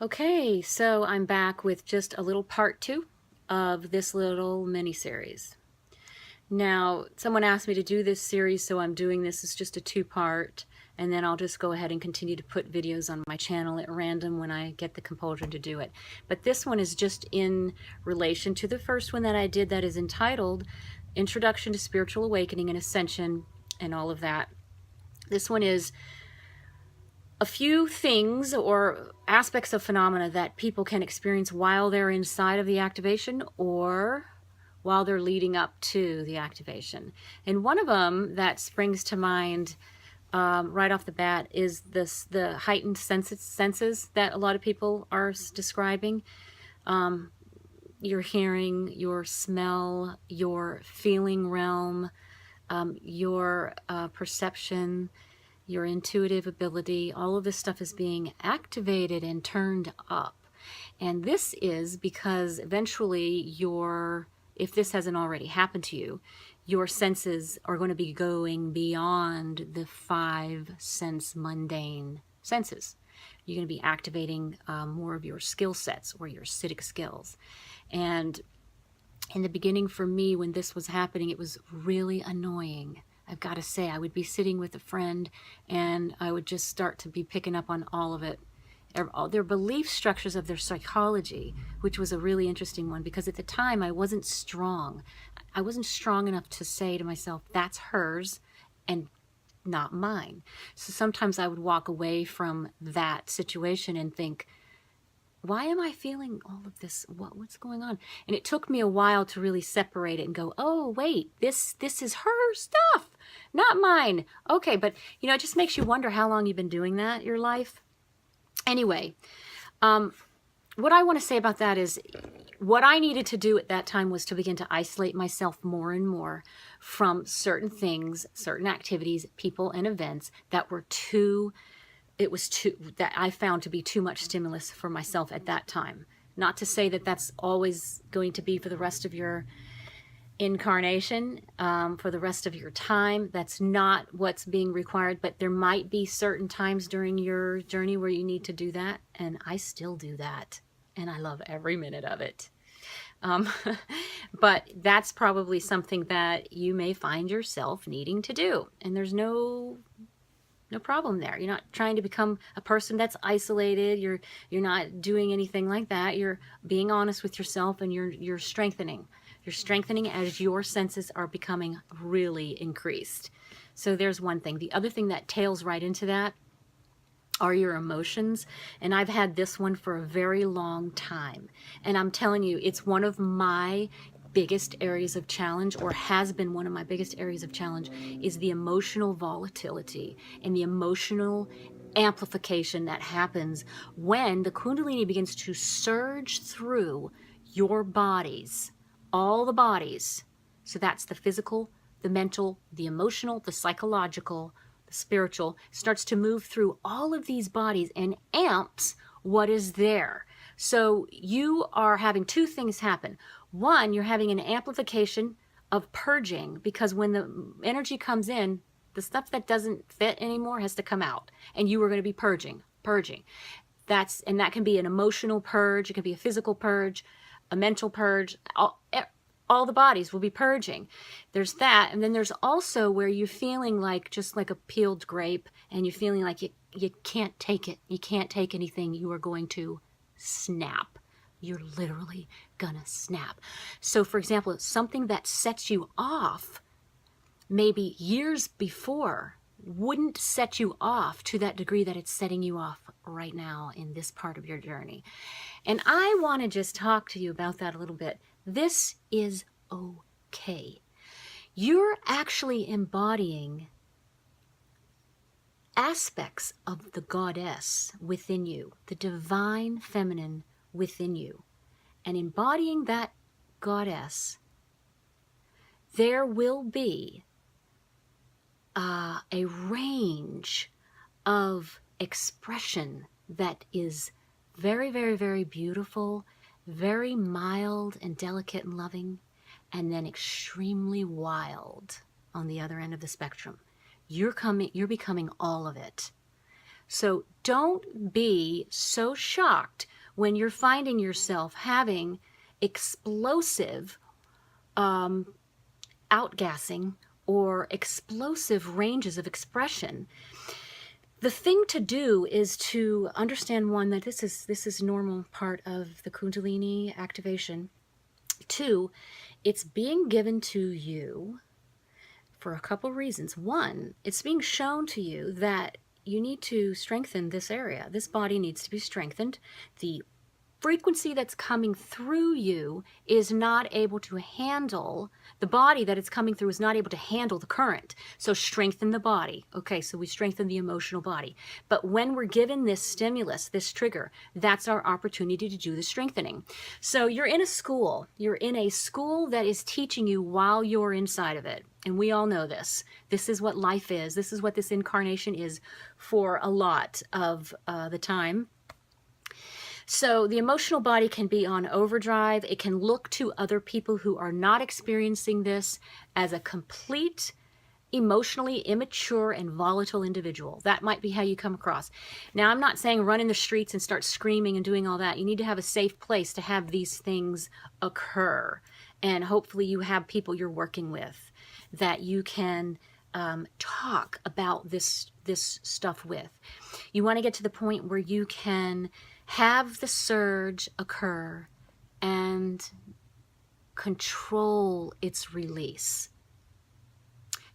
Okay, so I'm back with just a little part 2 of this little mini-series. Now, someone asked me to do this series, so I'm doing this as just a 2-part, and then I'll just go ahead and continue to put videos on my channel at random when I get the compulsion to do it. But this one is just in relation to the first one that I did, that is entitled Introduction to Spiritual Awakening and Ascension and all of that. This one is a few things or aspects of phenomena that people can experience while they're inside of the activation or while they're leading up to the activation. And one of them that springs to mind right off the bat is the heightened senses that a lot of people are describing. Your hearing, your smell, your feeling realm, your perception, your intuitive ability, all of this stuff is being activated and turned up. And this is because eventually if this hasn't already happened to you, your senses are going to be going beyond the 5 sense mundane senses. You're going to be activating more of your skill sets or your acidic skills. And in the beginning for me, when this was happening, it was really annoying. I've got to say, I would be sitting with a friend and I would just start to be picking up on all of it. All their belief structures of their psychology, which was a really interesting one, because at the time I wasn't strong. I wasn't strong enough to say to myself, that's hers and not mine. So sometimes I would walk away from that situation and think, why am I feeling all of this? What's going on? And it took me a while to really separate it and go, oh, wait, this is her stuff, not mine. Okay, but it just makes you wonder how long you've been doing that your life. Anyway, what I want to say about that is what I needed to do at that time was to begin to isolate myself more and more from certain things, certain activities, people, and events that were that I found to be too much stimulus for myself at that time. Not to say that that's always going to be for the rest of your incarnation, for the rest of your time. That's not what's being required, but there might be certain times during your journey where you need to do that, and I still do that, and I love every minute of it. But that's probably something that you may find yourself needing to do, and there's no problem there. You're not trying to become a person that's isolated. You're not doing anything like that. You're being honest with yourself, and you're strengthening. You're strengthening as your senses are becoming really increased. So there's one thing. The other thing that tails right into that are your emotions. And I've had this one for a very long time. And I'm telling you, it's one of my biggest areas of challenge, or has been one of my biggest areas of challenge, is the emotional volatility and the emotional amplification that happens when the Kundalini begins to surge through your bodies, all the bodies. So that's the physical, the mental, the emotional, the psychological, the spiritual, starts to move through all of these bodies and amps what is there. So you are having two things happen. One, you're having an amplification of purging, because when the energy comes in, the stuff that doesn't fit anymore has to come out, and you are going to be purging. And that can be an emotional purge, it can be a physical purge, a mental purge. All the bodies will be purging. There's that, and then there's also where you're feeling like just like a peeled grape, and you're feeling like you can't take it. You can't take anything. You are going to snap. You're literally gonna snap. So for example, something that sets you off maybe years before wouldn't set you off to that degree that it's setting you off right now in this part of your journey. And I want to just talk to you about that a little bit. This is okay. You're actually embodying aspects of the goddess within you, the divine feminine within you. And embodying that goddess, there will be a range of expression that is very, very, very beautiful, very mild and delicate and loving, and then extremely wild on the other end of the spectrum. You're becoming all of it. So don't be so shocked when you're finding yourself having explosive outgassing or explosive ranges of expression. The thing to do is to understand, one, that this is normal part of the Kundalini activation. Two, it's being given to you for a couple reasons. One, it's being shown to you that you need to strengthen this area. This body needs to be strengthened. The frequency that's coming through you is not able to handle, the body that it's coming through is not able to handle the current. So strengthen the body. Okay, so we strengthen the emotional body. But when we're given this stimulus, this trigger, that's our opportunity to do the strengthening. So you're in a school. You're in a school that is teaching you while you're inside of it. And we all know this. This is what life is. This is what this incarnation is for a lot of the time. So the emotional body can be on overdrive. It can look to other people who are not experiencing this as a complete, emotionally immature and volatile individual. That might be how you come across. Now, I'm not saying run in the streets and start screaming and doing all that. You need to have a safe place to have these things occur. And hopefully you have people you're working with that you can talk about this stuff with. You want to get to the point where you can have the surge occur and control its release.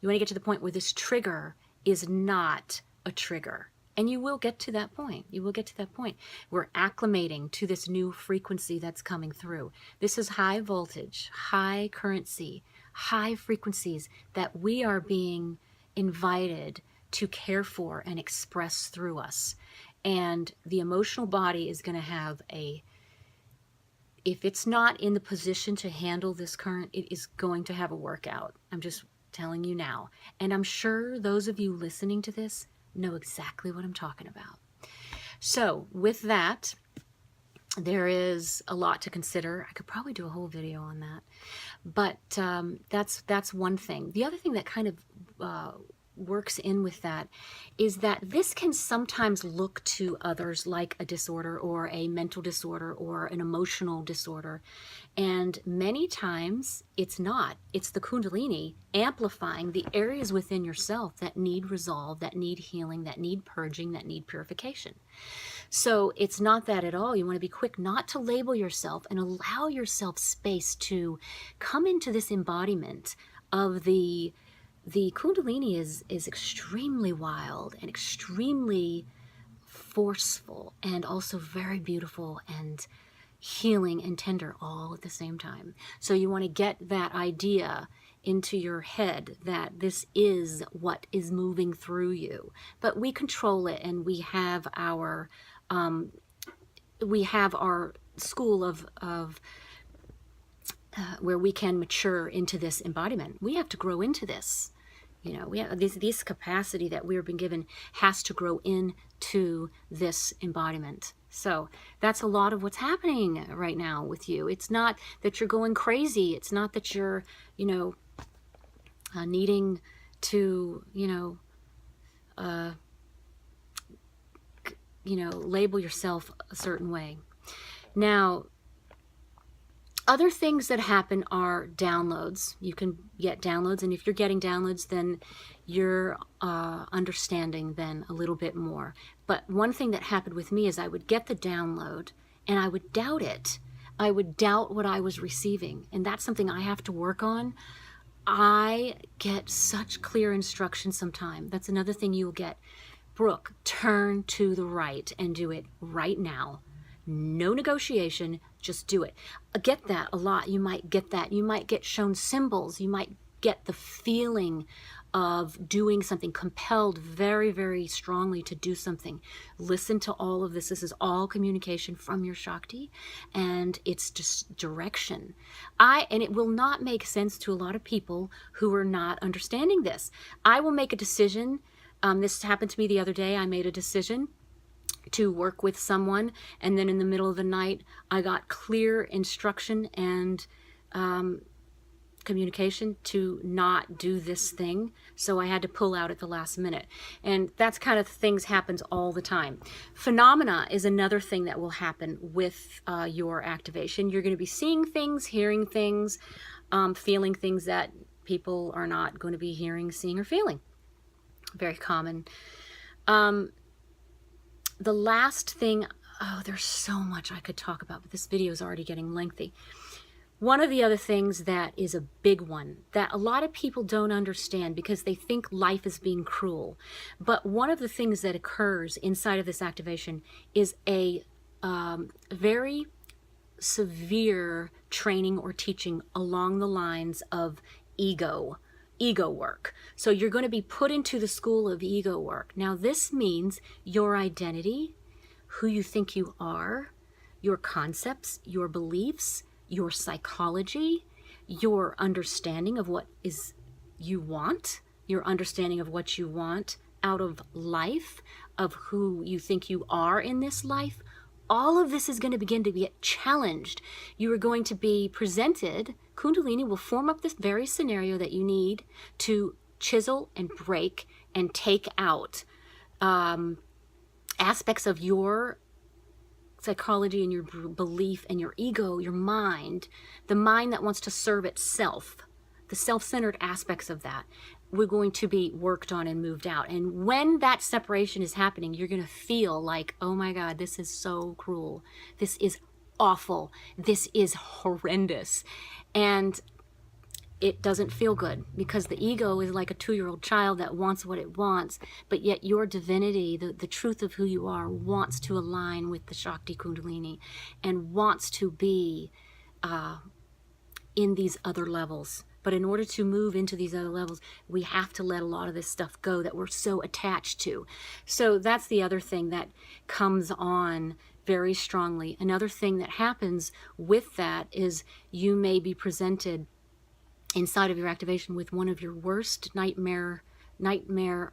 You want to get to the point where this trigger is not a trigger. And you will get to that point. You will get to that point. We're acclimating to this new frequency that's coming through. This is high voltage, high currency, high frequencies that we are being invited to care for and express through us. And the emotional body is going to have if it's not in the position to handle this current, it is going to have a workout. I'm just telling you now. And I'm sure those of you listening to this know exactly what I'm talking about. So with that, there is a lot to consider. I could probably do a whole video on that. But that's one thing. The other thing that kind of works in with that is that this can sometimes look to others like a disorder or a mental disorder or an emotional disorder, and many times it's not. It's the Kundalini amplifying the areas within yourself that need resolve, that need healing, that need purging, that need purification. So it's not that at all. You want to be quick not to label yourself and allow yourself space to come into this embodiment of the Kundalini is extremely wild and extremely forceful and also very beautiful and healing and tender all at the same time. So you want to get that idea into your head that this is what is moving through you. But we control it, and we have our school of where we can mature into this embodiment. We have to grow into this. You know, we have this capacity that we've been given has to grow into this embodiment. So that's a lot of what's happening right now with you. It's not that you're going crazy. It's not that you're, needing to, label yourself a certain way. Now, other things that happen are downloads. You can get downloads, and if you're getting downloads, then you're understanding then a little bit more. But one thing that happened with me is I would get the download, and I would doubt it. I would doubt what I was receiving, and that's something I have to work on. I get such clear instruction sometimes. That's another thing you'll get. Brooke, turn to the right and do it right now. No negotiation, just do it. I get that a lot. You might get that. You might get shown symbols. You might get the feeling of doing something, compelled very, very strongly to do something. Listen to all of this. This is all communication from your Shakti, and it's just direction. And it will not make sense to a lot of people who are not understanding this. I will make a decision. This happened to me the other day. I made a decision to work with someone, and then in the middle of the night I got clear instruction, and communication to not do this thing, so I had to pull out at the last minute. And that's kind of things happens all the time. Phenomena is another thing that will happen with your activation. You're going to be seeing things, hearing things, feeling things that people are not going to be hearing, seeing, or feeling. Very common. The last thing, oh, there's so much I could talk about, but this video is already getting lengthy. One of the other things that is a big one that a lot of people don't understand because they think life is being cruel. But one of the things that occurs inside of this activation is a very severe training or teaching along the lines of ego work. So you're going to be put into the school of ego work. Now this means your identity, who you think you are, your concepts, your beliefs, your psychology, your understanding of what is you want, your understanding of what you want out of life, of who you think you are in this life. All of this is going to begin to get challenged. You are going to be presented, Kundalini will form up this very scenario that you need to chisel and break and take out aspects of your psychology and your belief and your ego, your mind, the mind that wants to serve itself, the self-centered aspects of that, we're going to be worked on and moved out. And when that separation is happening, you're going to feel like, oh my God, this is so cruel. This is awful. This is horrendous. And it doesn't feel good because the ego is like a 2-year-old child that wants what it wants, but yet your divinity, the truth of who you are, wants to align with the Shakti Kundalini and wants to be in these other levels. But in order to move into these other levels, we have to let a lot of this stuff go that we're so attached to. So that's the other thing that comes on very strongly. Another thing that happens with that is you may be presented inside of your activation with one of your worst nightmare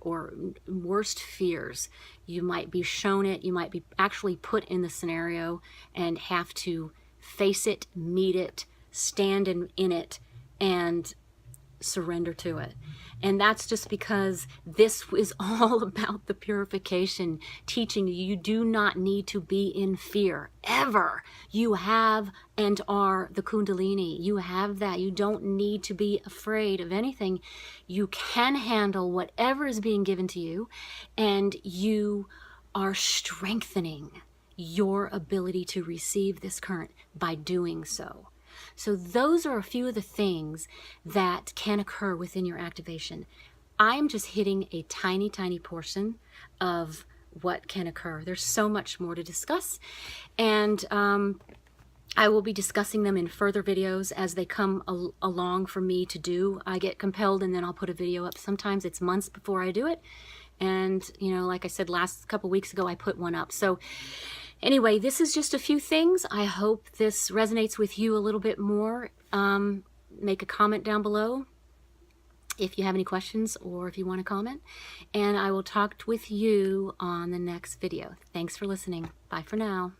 or worst fears. You might be shown it, you might be actually put in the scenario and have to face it, meet it, stand in it, and surrender to it. And that's just because this is all about the purification, teaching you do not need to be in fear ever. You have and are the Kundalini. You have that. You don't need to be afraid of anything. You can handle whatever is being given to you, and you are strengthening your ability to receive this current by doing so. So those are a few of the things that can occur within your activation. I'm just hitting a tiny, tiny portion of what can occur. There's so much more to discuss, and I will be discussing them in further videos as they come along for me to do. I get compelled and then I'll put a video up. Sometimes it's months before I do it. And, you know, like I said, last couple weeks ago, I put one up. So anyway, this is just a few things. I hope this resonates with you a little bit more. Make a comment down below if you have any questions or if you want to comment. And I will talk with you on the next video. Thanks for listening. Bye for now.